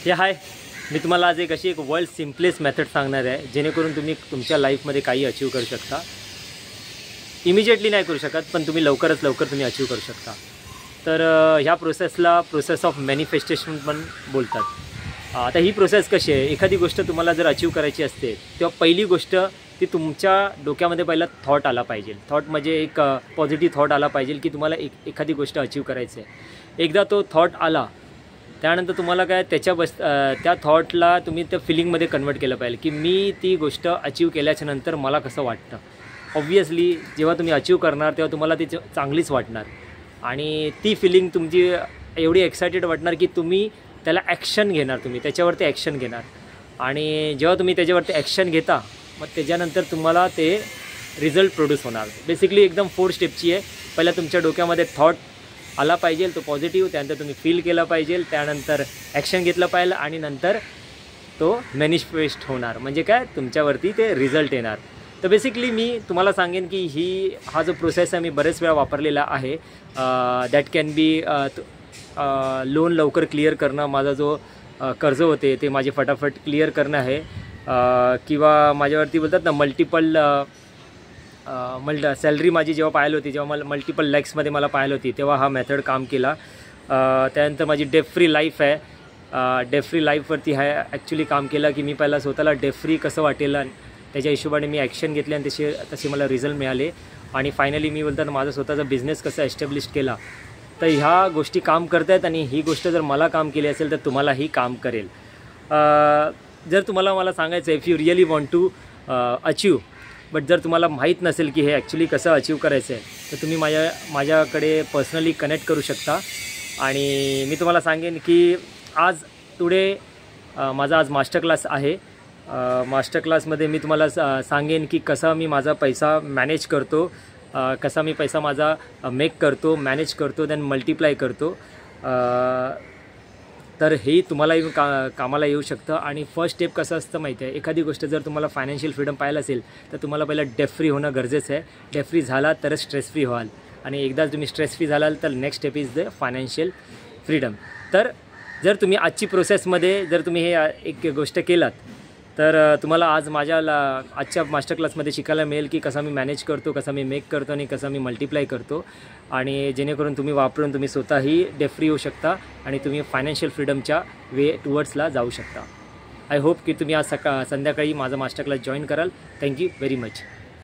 हे हाय, मी तुम्हाला आज एक वर्ल्ड सिम्पलेस्ट मेथड सांगणार आहे जेणेकरून तुम्ही तुमच्या लाईफमध्ये काही अचीव करू शकता. इमिजिएटली नाही करू शकत, पण तुम्ही लवकरात लवकर तुम्ही अचीव करू शकता. तर ह्या प्रोसेसला प्रोसेस ऑफ मॅनिफेस्टेशन पण बोलतात. आता ही प्रोसेस कशी आहे, एखादी गोष्ट तुम्हाला जर अचीव करायची असते तेव्हा पहिली गोष्ट ती तुमच्या डोक्यामध्ये पहिला थॉट आला पाहिजे. थॉट म्हणजे एक पॉझिटिव्ह थॉट आला पाहिजे की तुम्हाला एखादी गोष्ट अचीव करायची आहे. एकदा तो थॉट आला त्यानंतर तुम्हाला काय त्या थॉटला तुम्ही त्या फिलिंगमध्ये कन्वर्ट केलं पाहिजे की मी ती गोष्ट अचीव केल्याच्या नंतर मला कसं वाटतं. ऑब्वियसली जेव्हा तुम्ही अचीव करणार तेव्हा तुम्हाला ती चांगलीच वाटणार आणि ती फिलिंग तुमची एवढी एक्सायटेड वाटणार की तुम्ही त्याला ॲक्शन घेणार, तुम्ही त्याच्यावरती ॲक्शन घेणार. आणि जेव्हा तुम्ही त्याच्यावरती ॲक्शन घेता मग त्याच्यानंतर तुम्हाला ते रिझल्ट प्रोड्यूस होणार. बेसिकली एकदम 4 स्टेपची आहे. पहिला तुमच्या डोक्यामध्ये थॉट आला पाहिजे, तो पॉझिटिव्ह, त्यानंतर तुम्ही फील केला पाहिजे, त्यानंतर ॲक्शन घेतलं पाहिजे आणि नंतर तो मॅनिफेस्ट होणार. म्हणजे काय, तुमच्यावरती ते रिझल्ट येणार. तर बेसिकली मी तुम्हाला सांगेन की हा जो प्रोसेस आहे मी बरेच वेळा वापरलेला आहे. दॅट कॅन बी लोन लवकर क्लिअर करणं, माझा जो कर्ज होते ते माझे फटाफट क्लिअर करणं आहे, किंवा माझ्यावरती बोलतात ना मल्टिपल सॅलरी माझी जेव्हा पाहिली होती, जेव्हा मला मल्टिपल लॅक्समध्ये मला पाहिली होती तेव्हा हा मेथड काम केला. त्यानंतर माझी डेफ फ्री लाईफ आहे, डेफ फ्री लाईफवरती ॲक्च्युली काम केलं की मी पहिला स्वतःला डेफ फ्री कसं वाटेल त्याच्या हिशोबाने मी ॲक्शन घेतले आणि तसे मला रिझल्ट मिळाले. आणि फायनली मी बोलताना माझा स्वतःचा बिझनेस कसा एस्टॅब्लिश केला. तर ह्या गोष्टी काम करत आहेत आणि ही गोष्ट जर मला काम केली असेल तर तुम्हालाही काम करेल. जर तुम्हाला मला सांगायचं आहे, if you really want to achieve, but जर तुम्हाला माहीत नसेल की हे ॲक्च्युली कसं अचीव करायचं आहे तर तुम्ही माझ्याकडे पर्सनली कनेक्ट करू शकता. आणि मी तुम्हाला सांगेन की माझा आज मास्टर क्लास आहे. मास्टर क्लासमध्ये मी तुम्हाला सांगेन की कसा मी माझा पैसा मॅनेज करतो, कसा मी पैसा माझा मेक करतो, मॅनेज करतो, देन मल्टिप्लाय करतो. तर हे तुम्हालाही कामाला येऊ शकतं. आणि फर्स्ट स्टेप कसं असतं माहिती आहे, एखादी गोष्ट जर तुम्हाला फायनान्शियल फ्रीडम पाहिलं असेल तर तुम्हाला पहिला डेफ फ्री होणं गरजेचं आहे. डेफ फ्री झाला तरच स्ट्रेस फ्री व्हाल, आणि एकदा तुम्ही स्ट्रेस फ्री झालाल तर next step is the financial freedom. तर जर तुम्ही आजची प्रोसेसमध्ये जर तुम्ही हे एक गोष्ट केलात तर तुम्हाला आजच्या मास्टर क्लासमध्ये शिकायला मिळेल की कसा मी मॅनेज करतो, कसा मी मेक करतो आणि कसा मी मल्टिप्लाय करतो. आणि जेणेकरून तुम्ही वापरून तुम्ही स्वतःही डेफ फ्री होऊ शकता आणि तुम्ही फायनान्शियल फ्रीडमच्या टुवर्ड्सला जाऊ शकता. आय होप की तुम्ही आज संध्याकाळी माझा मास्टर क्लास जॉईन कराल. Thank you very much.